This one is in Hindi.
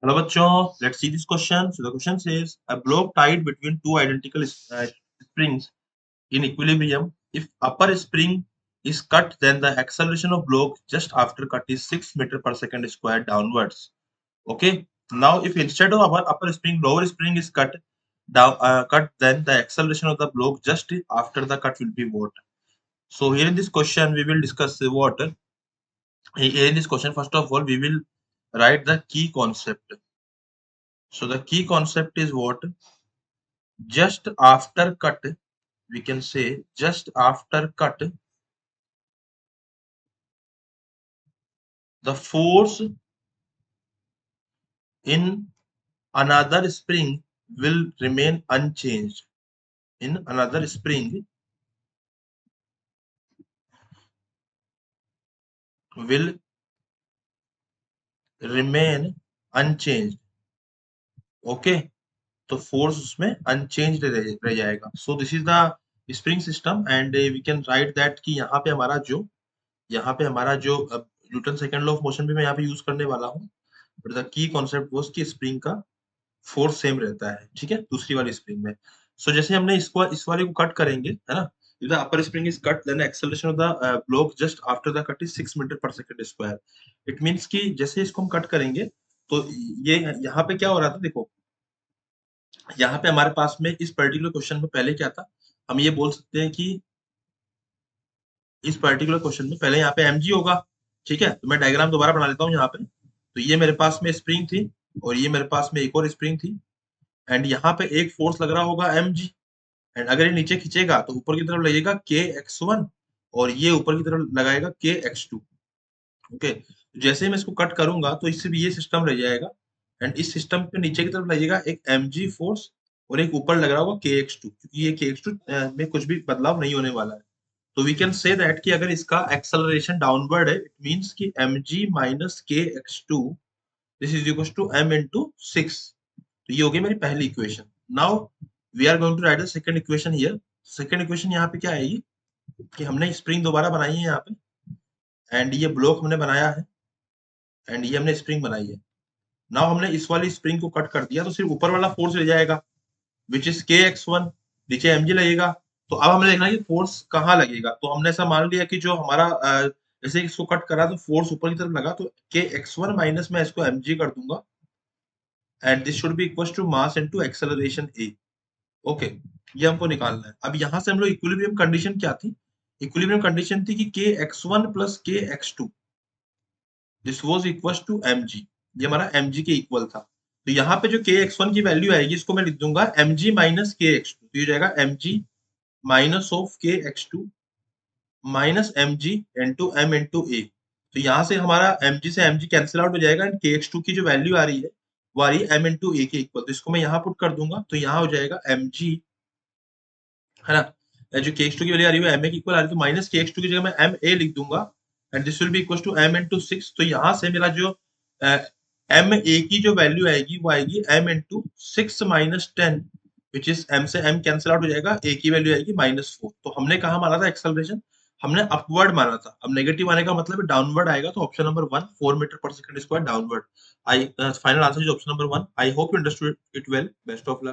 Hello bachcho, let's see this question. So the question says a block tied between two identical springs in equilibrium. If upper spring is cut, then the acceleration of block just after cut is 6 meter per second squared downwards. Okay. Now if instead of our upper spring, lower spring is cut then the acceleration of the block just after the cut will be what? So here in this question we will discuss what? Here in this question, first of all, we will write the key concept. So the key concept is what? Just after cut, we can say just after cut, the force in another spring will remain unchanged. In another spring will remain unchanged. Okay, तो फोर्स उसमें अनचेंज्ड रह जाएगा. So this is the spring system and we can write that कि यहाँ पे हमारा जो Newton second law of motion भी मैं यहाँ पे यूज करने वाला हूँ. But the key concept was कि स्प्रिंग का फोर्स सेम रहता है. ठीक है, दूसरी वाली स्प्रिंग में. सो जैसे हमने इसको इस वाले को कट करेंगे, है ना. If the upper spring is cut, then the acceleration of the block just after the cut is 6 metre पर सेकंड स्क्वायर. इट मींस कि जैसे इसको हम कट करेंगे तो ये यहाँ पे क्या हो रहा था, देखो यहाँ पे हमारे पास में इस पर्टिकुलर क्वेश्चन में पहले क्या था, हम ये बोल सकते हैं कि इस पर्टिकुलर क्वेश्चन में पहले यहाँ पे mg होगा. ठीक है, तो मैं डायग्राम दोबारा बना लेता हूँ यहाँ पे. तो ये मेरे पास में स्प्रिंग थी और ये मेरे पास में एक और स्प्रिंग थी एंड यहाँ पे एक फोर्स लग रहा होगा mg एंड अगर ये नीचे खींचेगा तो ऊपर की तरफ लगेगा kx1 और ये ऊपर की तरफ लगाएगा kx2. ओके, जैसे ही मैं इसको कट करूंगा तो इससे भी ये सिस्टम रह जाएगा एंड इस सिस्टम पे नीचे की तरफ लगेगा एक mg फोर्स और एक ऊपर लग रहा होगा kx2, क्योंकि ये kx2 में कुछ भी बदलाव नहीं होने वाला है. तो वी कैन से दैट कि अगर इसका एक्सेलरेशन डाउनवर्ड है, इट मींस कि mg minus kx2 this is equal to m into 6. तो ये हो गई मेरी पहली equation. Now we are going to write the second equation here. Second equation यहाँ पे क्या आएगी कि हमने स्प्रिंग दोबारा बनाई है यहाँ पे एंड ये ब्लॉक हमने बनाया है एंड ये हमने स्प्रिंग बनाई है. नाउ हमने इस वाली स्प्रिंग को कट कर दिया तो सिर्फ ऊपर वाला फोर्स रह जाएगा विच इज kx1, नीचे mg लगेगा. तो अब हमें देखना है कि फोर्स कहाँ लगेगा. तो हमने ऐसा मान लिया कि जो हमारा जैसे इसको कट करा तो फोर्स ऊपर की तरफ लगा तो kx1 माइनस मैं इसको mg कर दूंगा and this should be equal to mass into acceleration a. Okay, ये हमको निकालना है. अब यहाँ से हम लोग इक्विलिब्रियम कंडीशन क्या थी, इक्विलिब्रियम कंडीशन थी कि kx1 plus kx2 this was equal to mg. ये हमारा mg के इक्वल था. तो यहाँ पे जो kx1 की वैल्यू आएगी इसको मैं लिख दूंगा mg माइनस kx2. तो ये जाएगा mg minus of kx2 minus mg into m into a. तो यहाँ से हमारा mg से mg कैंसिल आउट हो जाएगा एंड kx2 की जो वैल्यू आ रही है वो आ रही है m into a के इक्वल. तो इसको मैं यहाँ पुट कर दूंगा तो यहाँ हो जाएगा mg, है ना. जो kx2 की वैल्यू आ रही है ma की इक्वल आ रही है तो माइनस kx2 की जगह मैं ma लिख दूंगा and this will be equal to m into 6. तो यहाँ से मेरा जो ma की जो वैल्यू आएगी वो आएगी m into 6 minus 10 which is m से m कैंसिल आउट हो जाएगा, a की वैल्यू आएगी -4. तो हमने कहा माना था एक्सेलरेशन, हमने अपवर्ड माना था. अब नेगेटिव आने का मतलब डाउनवर्ड आएगा. तो ऑप्शन नंबर 1 4 मीटर पर second square downward. I final answer is option number 1. I hope you understood it well. Best of luck.